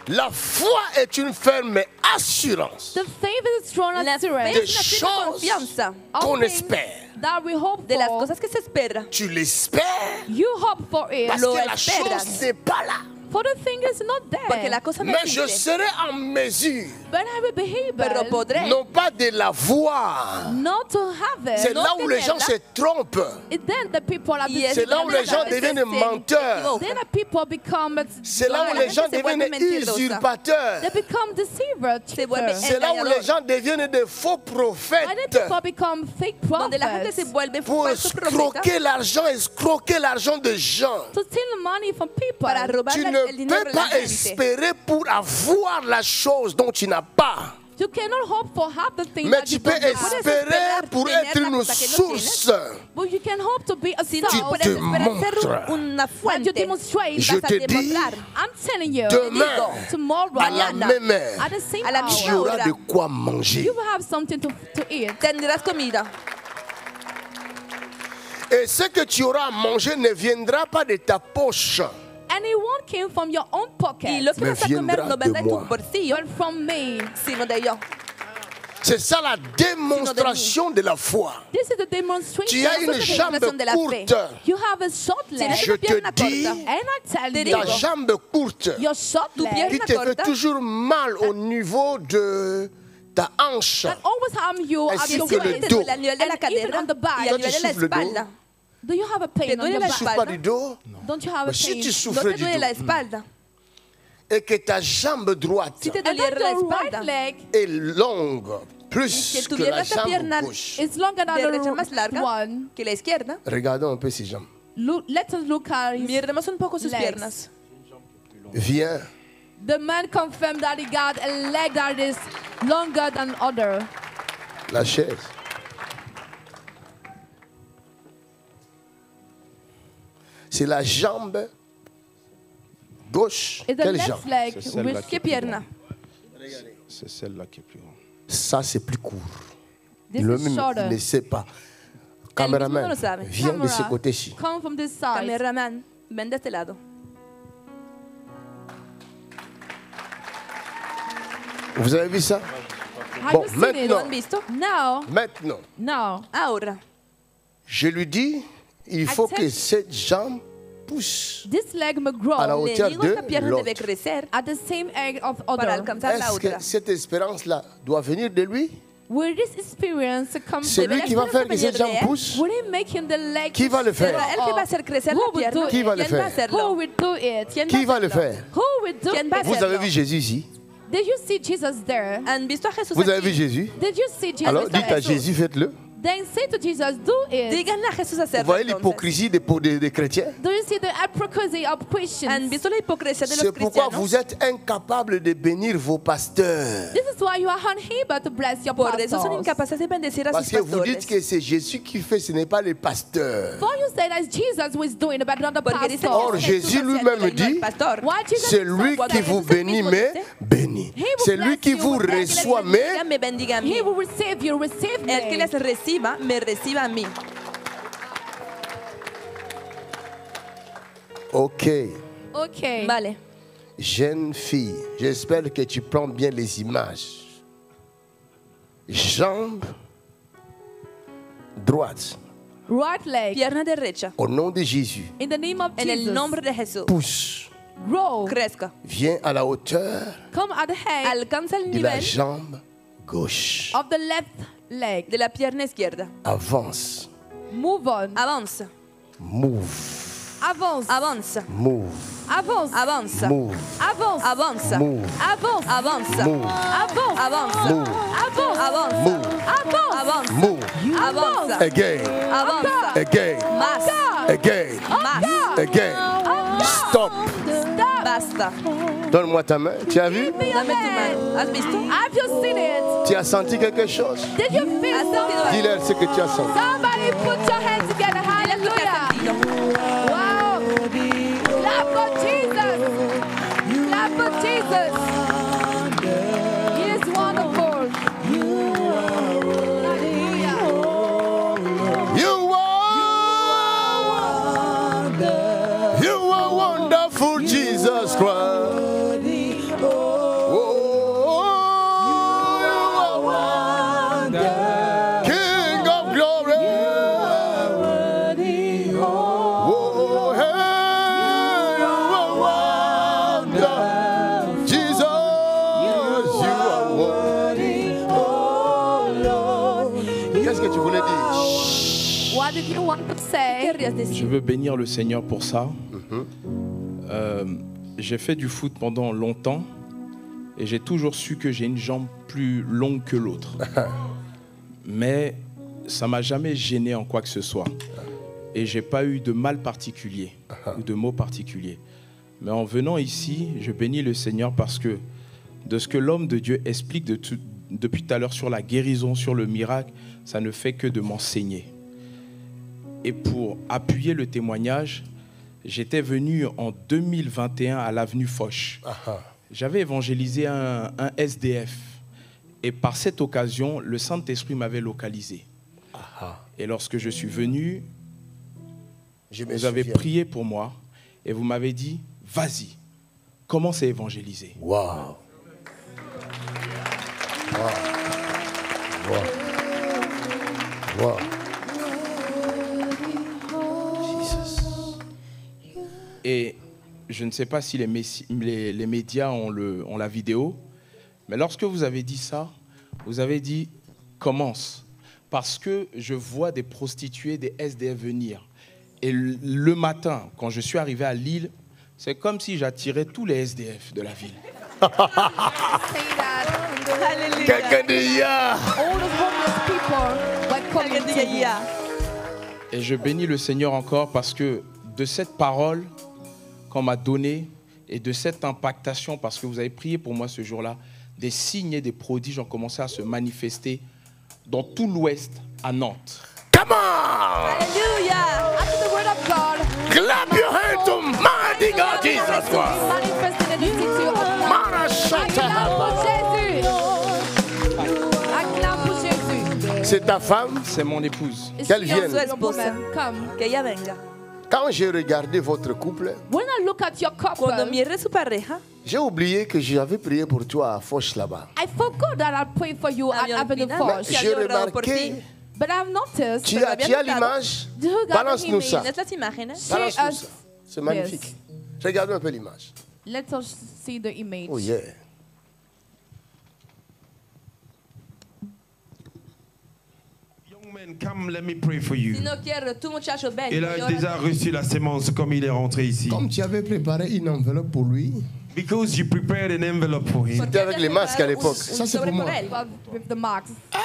La foi est une ferme assurance The faith is a strong La fe assurance des es una firme choses confianza qu'on of things espère. that we hope de las for. cosas que se esperan. Tu l'espères You hope for it. parce Lo que la esperas. chose n'est pas là. For the thing is not Porque la there. cosa no Mais je existe. serai en mesure, But I will be Pero able podré. non pas de la voir. not to have C'est it. là où les gens se trompent. Then the people are Y es C'est là où les gens que deviennent se menteurs. equivocan. Then the people become C'est là où la les gens gente se vuelve deviennent mentirosa. usurpateurs. they become deceiver. Se vuelve cheaters. C'est là où les gens deviennent des faux And then prophètes people become fake Donde la gente se prophets vuelve pour falso profeta escroquer l'argent, escroquer l'argent des gens. to steal money from people. para robar Tu el ne dinero peux de la pas gente. espérer pour avoir la chose dont tu n'as pas. You cannot hope for half the thing Mais that tu you peux don't have. espérer pour tener être la une cosa que no source. But you can hope to be a Si no source puedes esperar ser montre. una that you fuente, demonstrate. Je vas a te dis, demostrar I'm telling you, demain, tomorrow, à la mañana, même heure, at the same a la hour, misma tu auras hora, de quoi manger. you will have something to eat. tendrás comida. Et ce que tu auras à manger ne viendra pas de ta poche, And it won't come from your own Y pocket, lo que Me vas a comer viendrá no vendrá de de tu moi. bolsillo, but from me. sino de yo. c'est ça la démonstration de la foi. This is the demonstration. Tu as une Eso es la jambe demostración de la fe. courte, You have a short leg. Tienes Je una te pierna dis, corta. And I tell Te you, ta digo, jambe courte your short Tu leg qui pierna te fait corta toujours mal au niveau de ta hanche. that always harm you at Ainsi your que le waist dos. a nivel de la and even cadera on the back. y a Toi, nivel tu de la souffles le dos. espalda. Do you have a pain Te on duele your la back? Tu souffres pas du dos, Don't you have a mais si pain? tu No souffres te du duele la dos espalda. et que ta jambe droite Si te And then doliera la your right espalda, leg est longue, que plus que la tuviera esta jambe pierna gauche. is longer than derecha the más larga one. que la izquierda, Regardons un peu ses jambes. Let us look at his miremos un poco sus legs. piernas. Viens, The man confirmed that he got a leg that is longer than other. la chaise. C'est la jambe gauche. It's the Quelle left jambe? leg C'est celle-là with qui est ¿Qué pierna? C'est celle-là qui est plus grande. Ça, c'est plus court. this Le is même shorter. ne sait pas. mismo Caméraman, no sabe. viens de ce Camera, côté-ci. come from this side. Cameraman, ven de este lado. Vous avez vu ça? Have Bon, you seen maintenant. it? ¿Lo han visto? Now, Maintenant, now, Ahora, je lui dis, il faut Accept- que cette jambe pousse this leg may grow à la le hauteur digo esta de pierna debe l'autre. crecer at the same egg of para other. alcanzar la Est-ce otra. que cette espérance-là doit venir de lui? Will this experience come C'est from lui qui va faire que cette jambe pousse? Will it make him the leg? Qui va le faire? Será él que va a hacer crecer Who la will pierna. do it? Qui va le ¿Quién va a faire? Who hacerlo? will do it? ¿Quién Qui va le hacerlo? faire? Who will do ¿Quién va a it? Vous avez hacerlo? vu Jésus ici? Did you see Jesus there? ¿Han visto a Jesús Vous avez vu aquí? Jésus? Did you see Jesus Alors dites à there? Jésus, faites-le. Then say to Jesus, do it. Díganle a Jesús Vous hacerlo. voyez entonces. l'hypocrisie des chrétiens? Do you see the hypocrisy of ¿Han Christians? visto la hipocresía de C'est los pourquoi cristianos? vous êtes incapables de bénir vos pasteurs. This is why you are unable to bless your Por eso son pastors. incapaces de bendecir a Parce sus que vous dites pastores. que c'est Jésus qui fait, ce n'est pas les pasteurs. For you say that Jesus was doing it, but not the Porque dicen pastor. Or, que Jésus Jesús lui-même haciéndolo y no el dit, pastor. Why Jesus c'est lui himself qui was- vous Jesús bénit, mismo mais dice, bénit. will C'est lui bless qui you vous with El que les reçoit, bendiga, mais me bendiga a mí. He will receive you, receive El que me. les reciba, me reciba a mí. ok. Okay. Vale. Jeune fille, j'espère que tu prends bien les images. Jambe droite, Right leg. Pierna derecha. au nom de Jésus, In the name of En el Jesus. nombre de Jesús. pousse, Grow. Crezca. viens à la hauteur Come at the head Alcanza el de la nivel jambe gauche. of the left leg. de la pierna izquierda. Avance, Move on. Avanza. move, Avance. Avanza. move, Avance. Avanza. move, Avance. Avanza. move, Avance. Avanza. move, Avance. Avanza. move, Avance. Avanza. move, Avance. Avanza. move. Avanza. Again, Avanza. again, Más. again, Más. again. Stop. Stop. Basta. Donne-moi ta main. Tu as vu? Give me your Dame tu hand. mano. ¿Has visto? Have you seen it? Tu as senti quelque chose? Did you feel ¿Has sentido something? algo? Dis-leur ce que tu as senti. Somebody put your hands together. Dile lo que has Hallelujah. sentido. Wow. Clap for Jesus. Clap for Jesus. He is wonderful. Hallelujah. You are wonderful, Jesus Christ. tu voulais dire? What did you want to say? Querrías Je decir. veux bénir le Seigneur pour ça. J'ai fait du foot pendant longtemps et j'ai toujours su que j'ai une jambe plus longue que l'autre. Mais ça m'a jamais gêné en quoi que ce soit. Et j'ai pas eu de mal particulier ou de mots particuliers. Mais en venant ici, je bénis le Seigneur parce que de ce que l'homme de Dieu explique depuis tout à l'heure sur la guérison, sur le miracle, ça ne fait que de m'enseigner. Et pour appuyer le témoignage, j'étais venu en 2021 à l'avenue Foch. J'avais évangélisé un SDF. Et par cette occasion, le Saint-Esprit m'avait localisé. Et lorsque je suis venu, vous avez prié pour moi et vous m'avez dit, vas-y, commence à évangéliser. Wow. Wow. Wow. Wow. Et je ne sais pas si les médias ont la vidéo, mais lorsque vous avez dit ça, vous avez dit « commence ». Parce que je vois des prostituées, des SDF venir. Et le matin, quand je suis arrivé à Lille, c'est comme si j'attirais tous les SDF de la ville. Say that. Alléluia. Quelqu'un dit ya. All the homeless people were coming Quelqu'un to dit you. ya. Et je bénis le Seigneur encore parce que de cette parole qu'on m'a donnée et de cette impactation, parce que vous avez prié pour moi ce jour-là, des signes et des prodiges ont commencé à se manifester dans tout l'Ouest à Nantes. Come on. Alléluia. After the word of God, Clap your hands to mighty God Jesus be Christ. manifested in the city of God. Marachata. Acclame pour Jésus. Acclame pour Jésus. C'est ta femme. C'est mon épouse. Qu'elle Your vienne. woman, come. Que ella venga. Quand j'ai regardé votre couple, When I look at your couple, Cuando mire su pareja, j'ai oublié que j'avais prié pour toi à Foch là-bas. I forgot that I prayed for you at Había Avenue olvidado. Foch. Sí, J'ai había orado por remarqué, ti. But I've noticed, tu Pero as había notado. l'image. do you got the Balance-nous ça. image? ¿tienes las imágenes? Show Balance-nous us. ça. C'est magnifique. Regardez un peu l'image. Let us see the image. Oh yeah. Young man, come, let me pray for you. Si no quiero, tú muchacho, ven. Il yo a oro déjà reçu la sémence comme il est rentré ici. Comme tu avais préparé une enveloppe pour lui, Because you prepared an envelope for him. c'était avec les masques à l'époque. Ça, c'est pour moi. But with the marks. At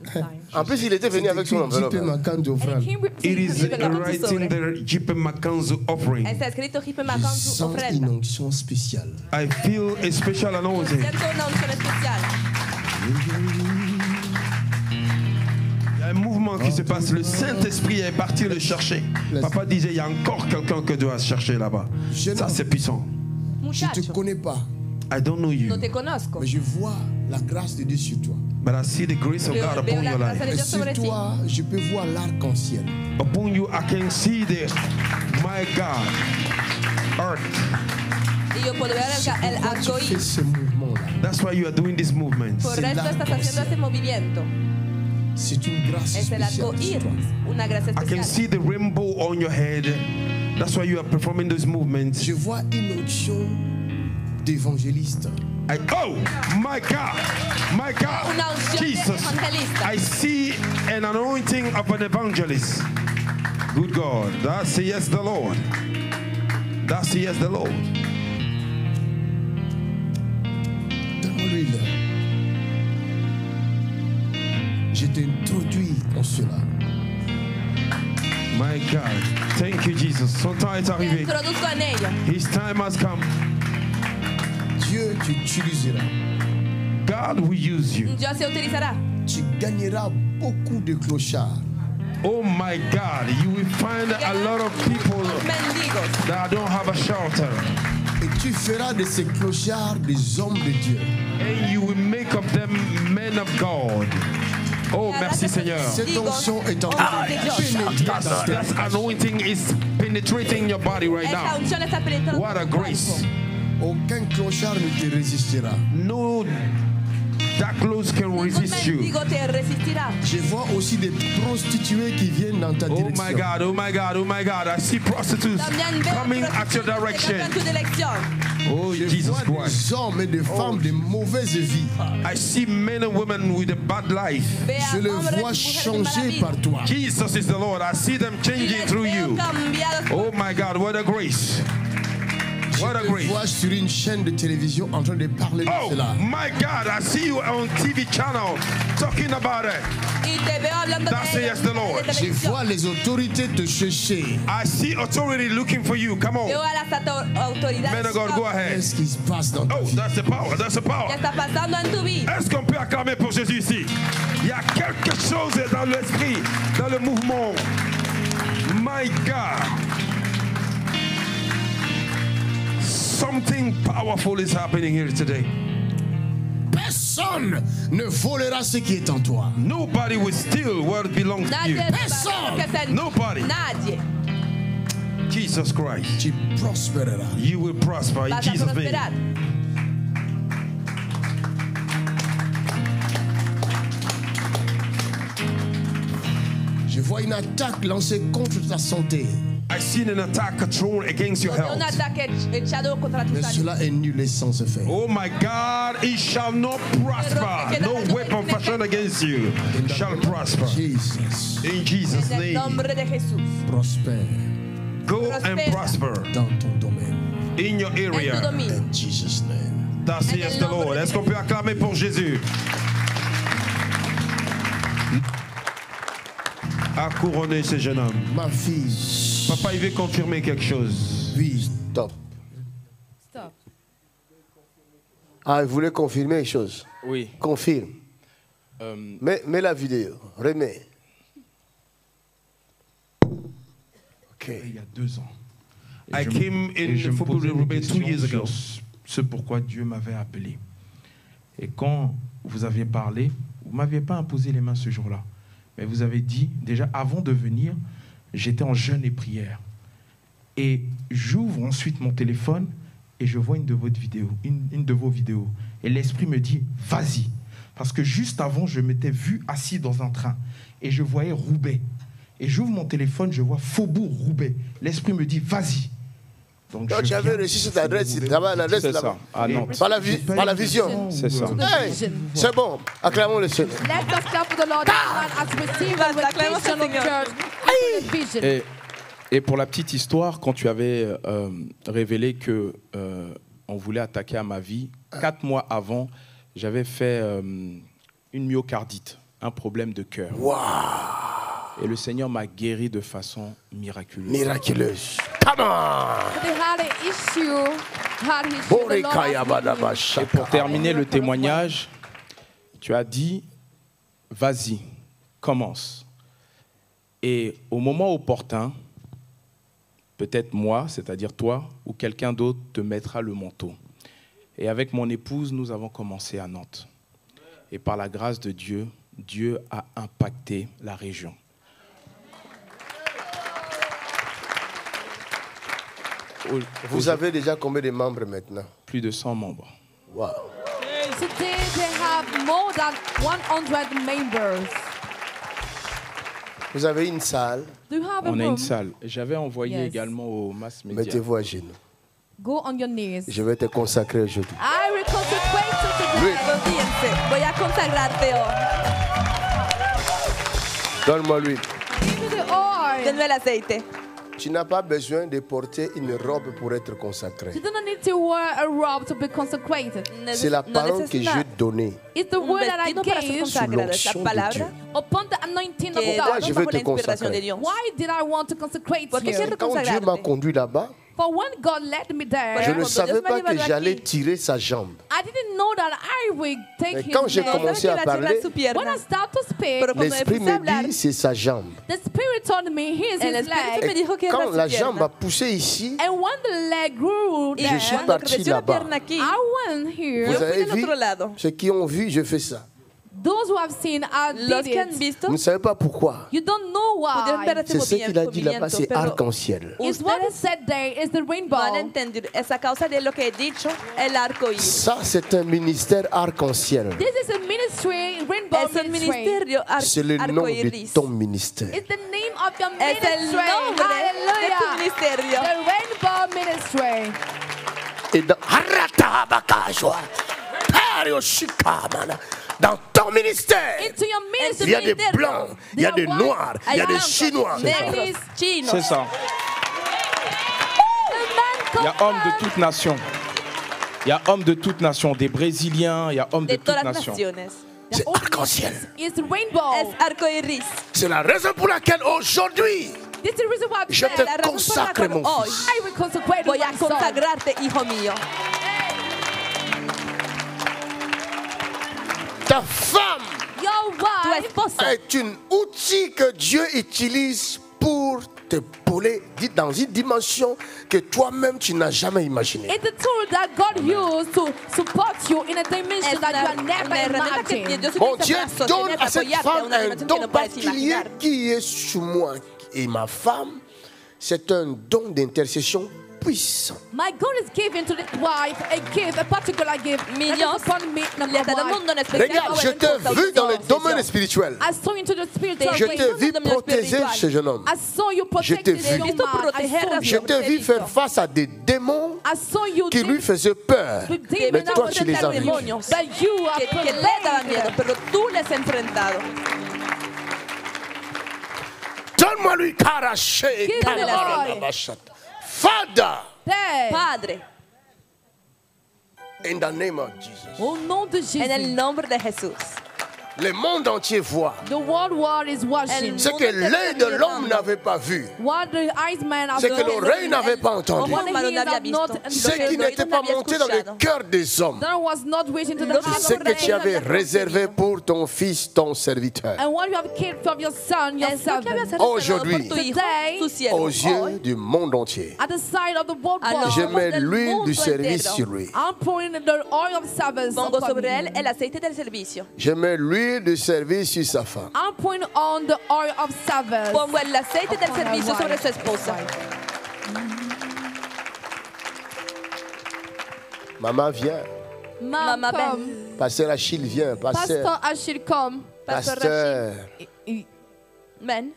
the time. En plus, il était venu avec son enveloppe. And it came with It is with writing the Jipe Makanzu offering. Está escrito Jipe Makanzu Sens une ofrenda. onction spéciale. I feel a special anointing. Siento una unción especial. Il y a un mouvement qui se passe. Le Saint-Esprit est parti le chercher. Papa disait, il y a encore quelqu'un que doit chercher là-bas. Ça, c'est puissant. Je ne te Muchacho, connais pas, I don't know you, no te conozco. mais je vois la grâce de Dieu sur toi. but I see the grace of God Veo upon la your gracia de life. Et Dios sur sobre ti. toi, je peux voir l'arc-en-ciel. Upon you, I can see the, my God, earth. Y yo puedo ver el Pourquoi tu fais arcoíris. ce mouvement-là? That's why you are doing these movements. Por eso estás haciendo este movimiento. C'est une grâce Es el spéciale sur arcoíris. toi. Una gracia I can especial. see the rainbow on your head. That's why you are performing those movements. Je vois une onction d'évangéliste. Oh, my God, my God, Una unción de Jesus. evangelista. I see an anointing of an evangelist. Good God, that's yes the Lord. That's yes the Lord. Donne-moi l'huile. Je t'introduis en cela. My God, thank you Jesus. Son temps est Me arrivé. introduzco en ello. His time has come. Dieu t'utilisera. God will use you. Dios se utilizará. Tu gagneras beaucoup de clochards. Oh my God, you will find a lot of people Mendigos. that don't have a shelter. Et tu feras de ces clochards des hommes de Dieu. And you will make of them men of God. Oh, merci Seigneur. Cette onction est en train de pénétrer dans ta That anointing is penetrating your body right Esta now. unción está penetrando What a tu cuerpo. grace. Aucun clochard ne te résistera. No dark clothes can Ningún resist you. mendigo te resistirá. Je vois aussi des prostituées qui viennent dans ta Oh direction. my God, oh my God, oh my God. I see prostitutes También veo coming at your prostitutas que direction. cambian tu dirección. Oh, Je Jesus vois Christ. des hommes et des femmes de mauvaise vie. I see men and women with a bad life. Vea Je les hombres y vois mujeres con mala changer vida. par toi. Jesus is the Lord. I see them Y changing les through veo you. cambiados por Oh my God, what a grace. What a Je te grace. vois sur une chaîne de télévision en train de parler de Oh cela. my God, I see you on TV channel talking about it. Y te veo hablando That de says the Lord. de Je televisión. vois les autorités te chercher. I see authority looking for you. Come Veo on. a las autoridades. Man of God, go ahead. Qu'est-ce qui se passe dans ta Oh, vie? that's the power. That's the ¿Qué power. está pasando en tu vida? Est-ce qu'on peut acclamer pour Jésus ici? Il y a quelque chose dans l'esprit, dans le mouvement. My God. Something powerful is happening here today. Personne ne volera ce qui est en toi. Nobody will steal what belongs to you. Nadie va a hacer lo que está en ti. Nobody. Nadie. Jesus Christ. Tu prospéreras. You will prosper in Vas a Jesus' name. prosperar. Je vois une attaque lancée contre ta santé. I seen an attack thrown against your Veo un health. ataque echado contra tu Mais salud. cela est nul et sans effet. Oh my God, it shall not prosper. No weapon fashioned against you shall prosper. Jesus, In Jesus' En el name. nombre de Jesús. prospère Go and prosper dans ton domaine. in your En tu area. dominio. In Jesus' name. That says the Lord. Est-ce qu'on peut acclamer pour Jésus? A couronner ce jeune homme. Ma fille, Papa, il veut confirmer quelque chose. oui, Stop. Stop. Ah, il voulait confirmer une chose. Oui. Confirme. Mets la vidéo. Remets. Ok. Il y a 2 ans. I came in je me Football posais des Rebel 2 years questions ago. sur ce pourquoi Dieu m'avait appelé. Et quand vous aviez parlé, vous ne m'aviez pas imposé les mains ce jour-là. Mais vous avez dit, déjà avant de venir, j'étais en jeûne et prière. Et j'ouvre ensuite mon téléphone et je vois une de vos vidéos. Et l'Esprit me dit, vas-y. Parce que juste avant, je m'étais vu assis dans un train et je voyais Roubaix. Et j'ouvre mon téléphone, je vois Faubourg Roubaix. L'Esprit me dit, vas-y. Donc Donc, tu avais reçu cette adresse, il travaille à l'adresse C'est là-bas. ça, à Nantes. Par la vision. C'est ça. Hey, c'est bon. Acclamons le Seigneur. Let us clap for the Lord as we receive the Acclamemos al revelation of Señor. church vision. Et pour la petite histoire, quand tu avais révélé que on voulait attaquer à ma vie, 4 mois avant, j'avais fait une myocardite, un problème de cœur. Et le Seigneur m'a guéri de façon miraculeuse. Miraculeuse. Come on. They had an issue, had issue. The Lord Borikaya has badaba Et shaka. pour terminer le témoignage, tu as dit, vas-y, commence. Et au moment opportun, peut-être moi, c'est-à-dire toi, ou quelqu'un d'autre te mettra le manteau. Et avec mon épouse, nous avons commencé à Nantes. Et par la grâce de Dieu, Dieu a impacté la région. Vous avez déjà combien de membres maintenant? Plus de 100 membres. Wow. Today they have more than 100 members. Vous avez une salle. Do you have a On a room? une salle. J'avais envoyé Yes. également aux mass médias. Mettez-vous à genoux. Go on your knees. Je vais te consacrer aujourd'hui. I will consecrate you today. Arrodíllense. Voy a consagrarte hoy. Donne-moi l'huile. Give me the oil. Denme el aceite. Tu n'as pas besoin de porter une robe pour être consacré. You don't need to wear a robe to be consecrated. C'est la parole que je donné It's the un word that I vestido para ser gave consagrado. Es l'onction la de palabra Dieu. upon the anointing que of Pourquoi God. je bajo veux la te inspiración consacrer? de Dios. Why did I want to consecrate ¿Por qué you? quiero Quand Dieu m'a consagrarte? conduit là-bas, For when God led me je there, ne Cuando savais Dios me pas llevó que aquí. j'allais tirer sa jambe. I didn't know that I would take Mais his quand j'ai name. commencé à parler, su When pierna. I start to speak, Pero cuando l'esprit empecé a me hablar, dit c'est sa jambe. the Spirit told me, here's el his Espíritu me leg. dijo que era Quand su la jambe a pierna. poussé ici, And when the leg grew Y there, suis cuando parti creció la là-bas. pierna aquí, I went here. vous Yo fui avez del vu, otro lado. ceux qui ont vu, je fais ça. Those who have seen, I Los did que han it. visto Vous ne savez pas pourquoi. You don't know pudieron ver why. este C'est ce qu'il a dit là-bas, movimiento, c'est pero arc-en-ciel. It's what he ustedes said there is the no han rainbow. entendido. Es a causa de lo que he dicho, el arco iris. Ça, c'est un ministère arc-en-ciel. This is a ministry, rainbow Es un ministry. ministerio C'est le nom arco de iris. ton ministère. It's the name of your Es el ministry. nombre de tu Hallelujah. ministerio. The rainbow ministry. Et dans ton ministère, Into your il y a ministry. des blancs, il y a des noirs, il y a des chinois. negros, chinos. C'est ça. Il y a hommes de toute nation. Il y a hommes de toute nation, des Brésiliens, il y a hommes de de toute todas las nation. naciones. C'est arc-en-ciel. It's the rainbow. Es arco iris. C'est la raison pour laquelle aujourd'hui, This is the reason why je today te consacre mon hoy fils. I will consecrate voy a my son. consagrarte, hijo mío. Ta femme Your Tu wife esposa est un outil que Dieu utilise pour te voler dans une dimension que toi-même tu n'as jamais imaginée. is the tool that God used to support you in a dimension es that you una have never herramienta que imagined. Dios Mon utiliza Dieu para donne sostener, à cette apoyarte a femme una un dimensión que don no puedes particulier imaginar. qui est sur moi et ma femme. C'est un don d'intercession puissant. My God is giving to this wife a gift, a particular gift. Mi that is Dios upon me, le number está dando one. un don especial. Regarde, je t'ai vu dans le domaine spirituel. I saw into the spiritual Je realm. t'ai vu protéger ce jeune homme. I saw you Je t'ai protecting vu. the young man. I saw Je you. t'ai vu faire face à des démons I saw you qui lui faisaient peur. the Que Mais demons toi, that tu les as vus. demonios that you are que le daban miedo, prepared. pero tú les has enfrentado. Donne-moi lui caraché. Give me the Father, There. Padre, in the name of Jesus. Au nom de en el Jésus. nombre de Jesús. Le monde entier voit The world war is watching. ce que l'œil de l'homme n'avait pas vu, What the eyes man of ce que l'oreille n'avait pas entendu, What the Humano ears n'avía have not visto. ce qui n'était pas monté dans le cœur des hommes, that was not reaching to the heart ce of que tu avais man. réservé pour ton fils, ton serviteur, And what you have kept from your son, your Es lo que había servant. Aujourd'hui, por tu hijo, Today, tu siervo. aux yeux Hoy, du monde entier. At the side of the world A war, los Je ojos mets del l'huile mundo du service entero. sur lui. I'm pouring the oil of service Pongo upon sobre him. él el aceite del servicio. Je mets l'huile du service sur sa femme. I'm pouring on the oil of service. Pongo el aceite del upon her servicio sobre wife. su esposa. Maman vient. Mama, Mama, ven. come. Pasteur Achille vient. Pastor Pasteur. Achille, come. Pasteur. Ven.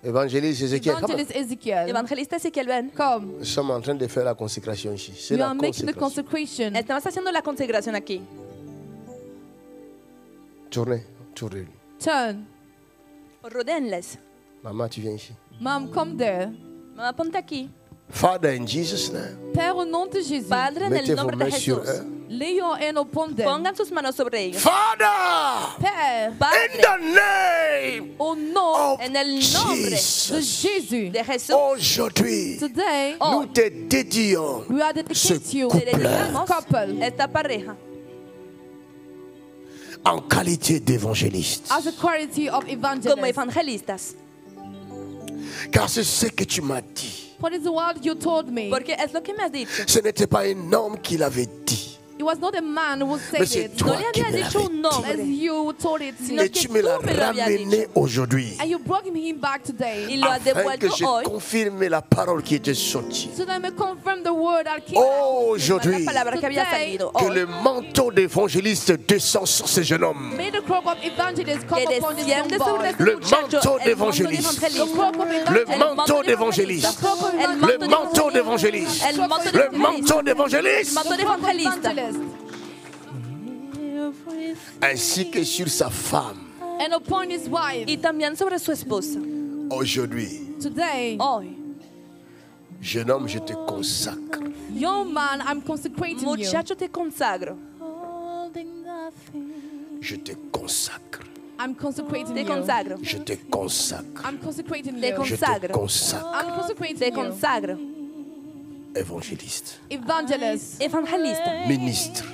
Évangéliste Ézéchiel. Come on. Evangelist Ezekiel, Evangelista Ezequiel, ven. come. Nous sommes en train de faire la consécration ici. C'est We la are making the consécration. consecration. Estamos haciendo la consagración aquí. Tournez, tournez. Turn. Rodéenles. Maman, tu viens ici. Mom, come there. Mamá, ponte aquí. Father, in Jesus' name, Père, au nom de Jésus, Padre, en mettez el vos nombre de mains sur Jesús. eux. lay your hand upon them. Pongan sus manos sobre ellos. Father, Père, in Padre, the name au nom of en el nombre de Jesus, Jésus, de Jesús. aujourd'hui, today, nous te dédions we are ce dedicating you, Te dedicamos couple, esta pareja en qualité d'évangéliste. as a quality of como evangelist. evangelistas. Car c'est ce que tu m'as dit. What is the word you told me? Porque es lo que me has dicho. Ce n'était pas un homme qui l'avait dit, It was not a man who mais said c'est it. toi No le qui había me dicho l'avais un dit. nombre. As you told it to Sino Et me. que tu me l'as tú me lo habías ramené dicho. aujourd'hui. And you brought him back Y today. lo has Afin que devuelto je hoy. confirme la parole qui était sortie. So that I may confirm the word that came out. La Aujourd'hui, palabra que había Today, salido que hoy. le manteau d'évangéliste descend sur ce jeune homme. May the cloak of evangelist come Que upon this young desciende sobre boy. este Le muchacho manteau el manto de d'évangéliste. The evangelista. cloak of Le evangelist. manteau d'évangéliste. Le manteau d'évangéliste. El manto de Le evangelista. manteau d'évangéliste. Manto de The cloak of evangelista. evangelist. Ainsi que sur sa femme. And upon his wife. Y también sobre su esposa. Aujourd'hui, Today, Hoy. jeune homme, je te consacre. young man, I'm consecrating you. Muchacho, te consagro. Je te consacre. I'm consecrating Te you. consagro. Je te consacre. I'm consecrating Te you. Je te consagro. consacre. I'm consecrating Te you. consagro. Évangéliste. Evangelist, Evangelista. Ministre.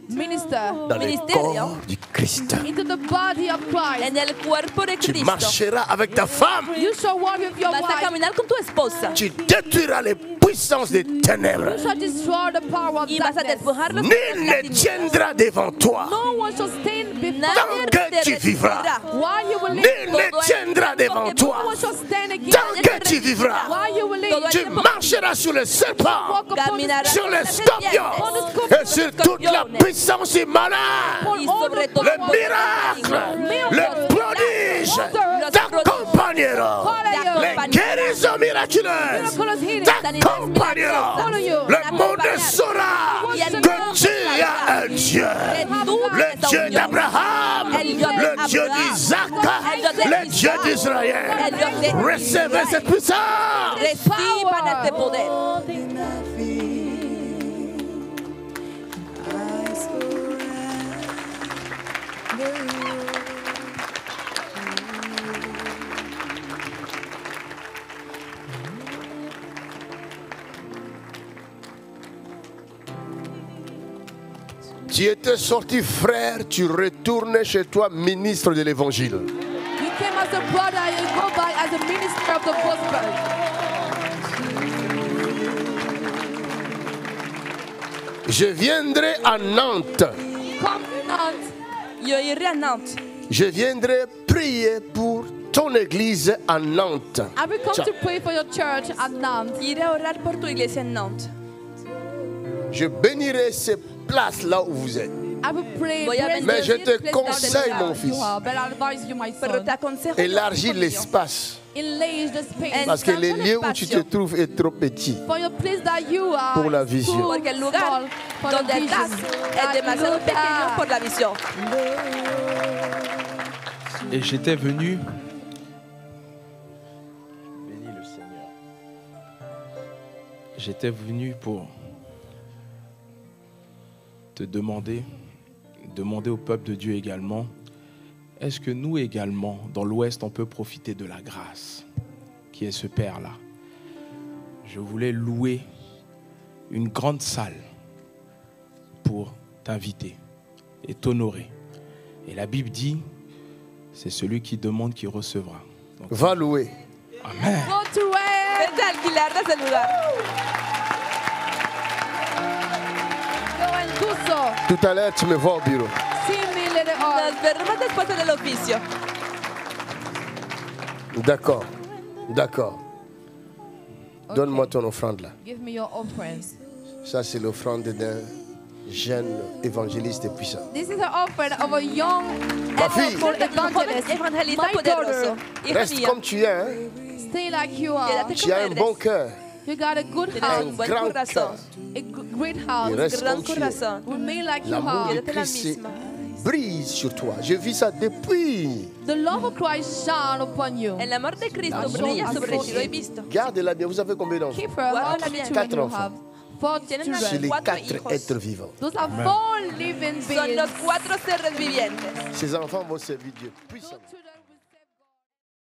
minister, Dans le Ministerio. corps du Christ. into the body of Christ. En el cuerpo de Tu Cristo. marcheras avec ta femme. You shall walk with your Vas a wife. caminar con tu esposa. Tu détruiras les puissances des ténèbres. You shall destroy the power of Y vas a darkness. despojar los Nul ne tiendra devant toi. No one shall stand before Nadie Tant que te tu vivras. resistirá. while you will Nul live. ne tiendra devant No toi. one shall stand against Tant que tu vivras. while you will live. Todo el Tu tiempo marcheras sur le serpent, Walk upon the caminarás sur les sobre las scorpions serpientes. et sur toute la puissance du malin. Y sobre todo Le miracle, le prodige t'accompagnera. t'accompagneront. Les guérisons miraculeuses t'accompagneront. Le monde saura que tu as un Dieu. Le Dieu d'Abraham, le Dieu d'Isaac, le Dieu d'Israël. Recevez cette puissance. Reciban este poder. Tu étais sorti frère, tu retournes chez toi ministre de l'évangile. You came as a brother and you go back as a minister of the gospel. Je viendrai à Nantes. Come to Nantes. Yo iré a Nantes. Je viendrai prier pour ton église à Nantes. I will come Ciao. to pray for your church at Nantes. Iré a orar por tu iglesia en Nantes. Je bénirai ces places là où vous êtes. I will pray. Voy a bless Mais the je te place conseille, down mon that fils, you are, but I advise you, my Pero son. te aconsejo. élargis l'espace. Enlarge the space. Parce que le Expansion lieu où tu te espacio. trouves est trop petit. For your place that you are. Pour la vision. too Porque el lugar small for the donde estás vision. es demasiado pequeño por la visión. Et j'étais venu. Bénis le Seigneur. J'étais venu pour te demander au peuple de Dieu également, est-ce que nous également, dans l'Ouest, on peut profiter de la grâce qui est ce Père-là? Je voulais louer une grande salle pour t'inviter et t'honorer. Et la Bible dit, c'est celui qui demande qui recevra. Donc, Va louer. Amen. Go to where? Vete a alquilar de ese lugar. Go and do so. Tout à l'heure, tu me vois au bureau. See me later on. Nos veremos después del oficio. D'accord. D'accord. Donne-moi ton offrande là. Give me your offering. Ça, c'est l'offrande d'un jeune évangéliste puissant. This is an offering of a young Ma fille, powerful evangelist. Evangelista My poderoso. daughter, Hija reste mía, comme tu es. Hein? stay like you are. quédate Tu as un como bon eres. cœur. You got a good Tienes house, un buen grand corazón. a great house. Il reste Gran comme tu es. corazón. Remain like you L'amour are. de Quédate la Christ misma. brise sur toi. Je vis ça depuis. The love of Christ shine upon you. El amor de Cristo Amor brilla de sobre ti, Cristo. lo he visto. Gardez-la bien. Vous avez combien d'enfants? Keep her. How Guárdala many bien. children 4 you enfants. have? 4 Tienes C'est children. les Cuatro 4 hijos. êtres vivants. Those are 4 living Son beings. los 4 seres vivientes. Ces enfants vont servir Dieu puissamment. Those children